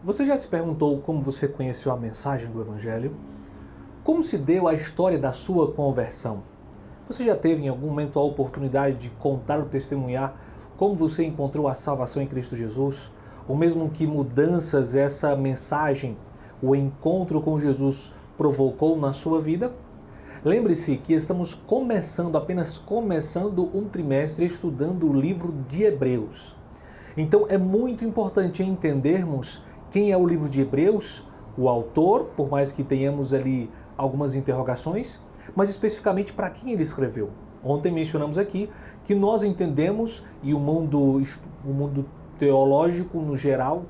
Você já se perguntou como você conheceu a mensagem do Evangelho? Como se deu a história da sua conversão? Você já teve em algum momento a oportunidade de contar ou testemunhar como você encontrou a salvação em Cristo Jesus? Ou mesmo que mudanças essa mensagem, o encontro com Jesus provocou na sua vida? Lembre-se que estamos apenas começando um trimestre estudando o livro de Hebreus. Então é muito importante entendermos quem é o livro de Hebreus, o autor, por mais que tenhamos ali algumas interrogações, mas especificamente para quem ele escreveu. Ontem mencionamos aqui que nós entendemos, e o mundo teológico no geral,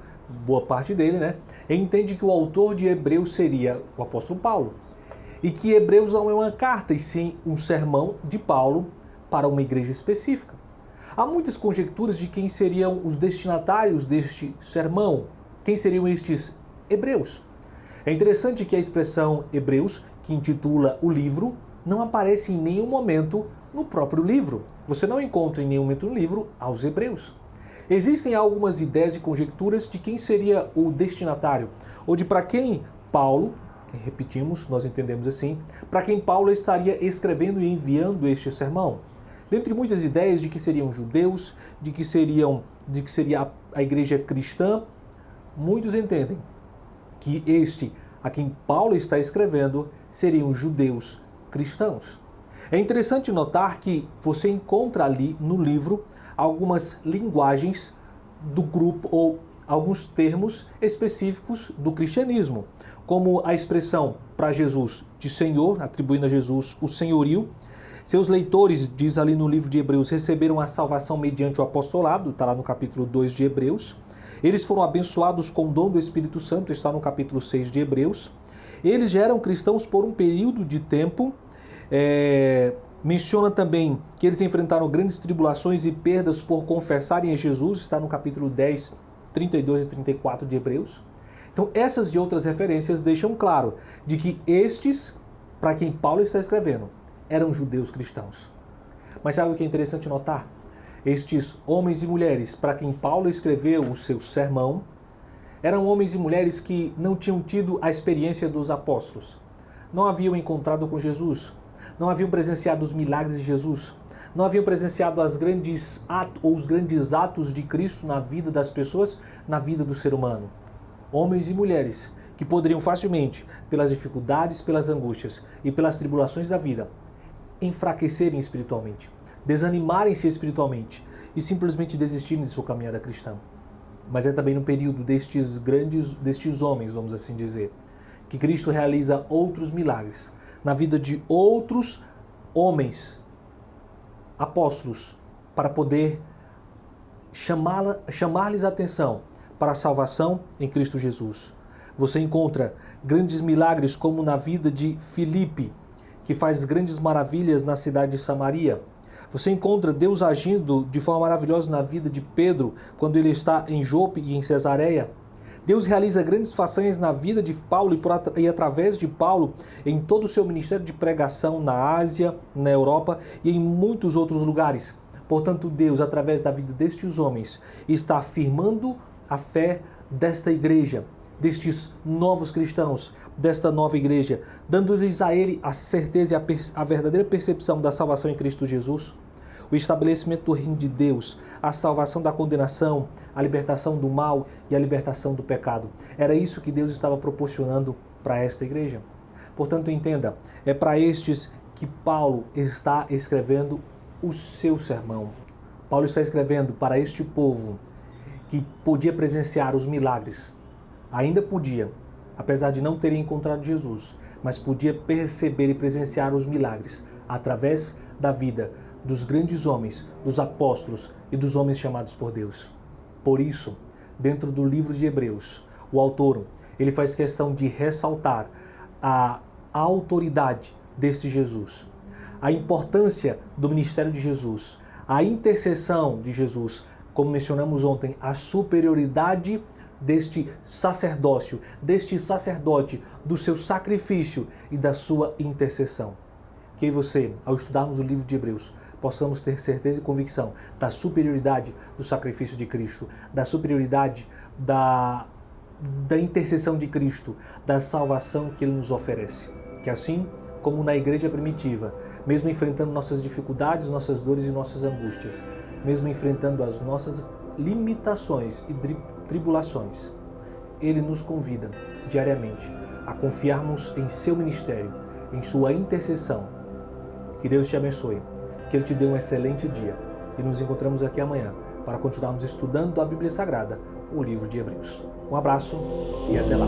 boa parte dele, entende que o autor de Hebreus seria o apóstolo Paulo. E que Hebreus não é uma carta, e sim um sermão de Paulo para uma igreja específica. Há muitas conjecturas de quem seriam os destinatários deste sermão. Quem seriam estes hebreus? É interessante que a expressão hebreus, que intitula o livro, não aparece em nenhum momento no próprio livro. Você não encontra em nenhum momento no livro aos hebreus. Existem algumas ideias e conjecturas de quem seria o destinatário, ou de para quem Paulo, repetimos, nós entendemos assim, para quem Paulo estaria escrevendo e enviando este sermão. Dentre muitas ideias de que seriam judeus, de que seria a igreja cristã, muitos entendem que a quem Paulo está escrevendo, seriam judeus cristãos. É interessante notar que você encontra ali no livro algumas linguagens do grupo ou alguns termos específicos do cristianismo, como a expressão para Jesus de Senhor, atribuindo a Jesus o senhorio. Seus leitores, diz ali no livro de Hebreus, receberam a salvação mediante o apostolado, está lá no capítulo 2 de Hebreus. Eles foram abençoados com o dom do Espírito Santo, está no capítulo 6 de Hebreus. Eles já eram cristãos por um período de tempo. Menciona também que eles enfrentaram grandes tribulações e perdas por confessarem a Jesus, está no capítulo 10, 32 e 34 de Hebreus. Então essas e outras referências deixam claro de que estes, para quem Paulo está escrevendo, eram judeus cristãos. Mas sabe o que é interessante notar? Estes homens e mulheres para quem Paulo escreveu o seu sermão eram homens e mulheres que não tinham tido a experiência dos apóstolos. Não haviam encontrado com Jesus, não haviam presenciado os milagres de Jesus, não haviam presenciado os grandes atos de Cristo na vida das pessoas, na vida do ser humano. Homens e mulheres que poderiam facilmente, pelas dificuldades, pelas angústias e pelas tribulações da vida, enfraquecerem espiritualmente, desanimarem-se espiritualmente e simplesmente desistirem de sua caminhada cristã. Mas é também no período destes homens, vamos assim dizer, que Cristo realiza outros milagres na vida de outros homens, apóstolos, para poder chamar-lhes a atenção para a salvação em Cristo Jesus. Você encontra grandes milagres como na vida de Filipe, que faz grandes maravilhas na cidade de Samaria. Você encontra Deus agindo de forma maravilhosa na vida de Pedro, quando ele está em Jope e em Cesareia. Deus realiza grandes façanhas na vida de Paulo e através de Paulo em todo o seu ministério de pregação na Ásia, na Europa e em muitos outros lugares. Portanto, Deus, através da vida destes homens, está afirmando a fé desta igreja, destes novos cristãos, desta nova igreja, dando-lhes a ele a certeza e a verdadeira percepção da salvação em Cristo Jesus, o estabelecimento do reino de Deus, a salvação da condenação, a libertação do mal e a libertação do pecado. Era isso que Deus estava proporcionando para esta igreja. Portanto, entenda, é para estes que Paulo está escrevendo o seu sermão. Paulo está escrevendo para este povo que podia presenciar os milagres. Ainda podia, apesar de não terem encontrado Jesus, mas podia perceber e presenciar os milagres através da vida dos grandes homens, dos apóstolos e dos homens chamados por Deus. Por isso, dentro do livro de Hebreus, o autor, ele faz questão de ressaltar a autoridade deste Jesus, a importância do ministério de Jesus, a intercessão de Jesus, como mencionamos ontem, a superioridade deste sacerdócio, deste sacerdote, do seu sacrifício e da sua intercessão. Que você, ao estudarmos o livro de Hebreus, possamos ter certeza e convicção da superioridade do sacrifício de Cristo, da superioridade da intercessão de Cristo, da salvação que Ele nos oferece. Que assim, como na igreja primitiva, mesmo enfrentando nossas dificuldades, nossas dores e nossas angústias, mesmo enfrentando as nossas limitações e tribulações, Ele nos convida diariamente a confiarmos em seu ministério, em sua intercessão. Que Deus te abençoe, que Ele te dê um excelente dia e nos encontramos aqui amanhã para continuarmos estudando a Bíblia Sagrada, o livro de Hebreus. Um abraço e até lá.